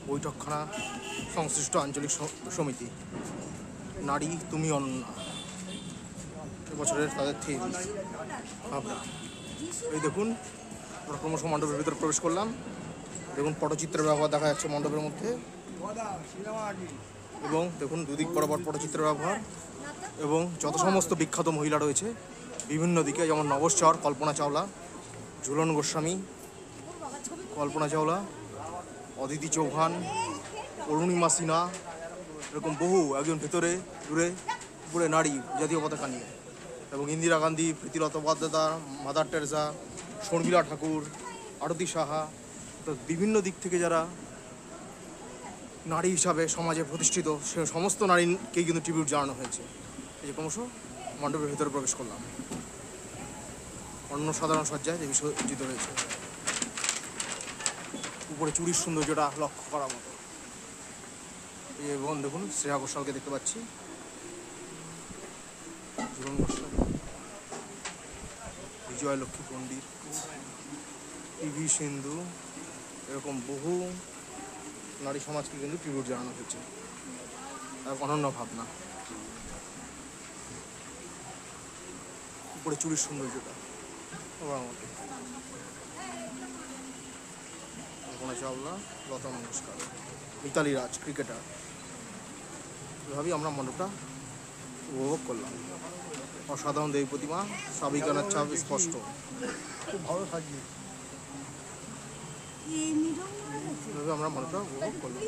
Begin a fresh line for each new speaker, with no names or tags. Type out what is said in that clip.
বৈঠকখানা সংশ্লিষ্ট আঞ্চলিক সমিতি। নারী তুমি অনন্যা এবছরের তাদের থিম ভাবনা। এই দেখুন, আমরা ক্রমশ মণ্ডপের ভিতরে প্রবেশ করলাম। দেখুন পটচিত্রের ব্যবহার দেখা যাচ্ছে মণ্ডপের মধ্যে, এবং দেখুন দুদিক বরাবর পটচিত্রের ব্যবহার, এবং যত সমস্ত বিখ্যাত মহিলা রয়েছে বিভিন্ন দিকে, যেমন নভশ্চর কল্পনা চাওলা, ঝুলন গোস্বামী কল্পনা চাওলা, অদিতি চৌহান, অরুণিমা সিনহা, এরকম বহু, একজন ভেতরে দূরে উপরে নারী জাতীয় পতাকা নিয়ে, এবং ইন্দিরা গান্ধী, প্রীতিলতা বন্দ্যোপাধ্যায়, মাদার টেরেসা, শর্মিলা ঠাকুর, আরতি সাহা, তো বিভিন্ন দিক থেকে যারা নারী হিসাবে সমাজে প্রতিষ্ঠিত সে সমস্ত নারীকেই কিন্তু ট্রিবিউট জানানো হয়েছে। এই যে ক্রমশ মণ্ডপের ভিতরে প্রবেশ করলাম। অন্য সাধারণ সজ্জায় দেবী সজ্জিত রয়েছে, উপরে চুরির সৌন্দর্যটা লক্ষ্য করার মতো। এবং দেখুন শ্রেয়া ঘোষালকে দেখতে পাচ্ছি, ঝুলন গোস্বামী, বিজয় লক্ষ্মী পণ্ডিত, পিভি সিন্ধু, এরকম বহু নারী সমাজকে কিন্তু ট্রিবিউট জানানো হয়েছে। এক অনন্য ভাবনা, উপরে চুরির সৌন্দর্যটা ওর মতো। কল্পনা চাওলা, লতা মঙ্গেশকর, মিতালি রাজ ক্রিকেটার, এভাবেই আমরা মণ্ডপটা উপভোগ করলাম। অসাধারণ দেবী প্রতিমা, সাবিকানার ছাপ স্পষ্ট, খুব ভালো সাজিয়ে এভাবে আমরা মণ্ডপটা উপভোগ করলাম।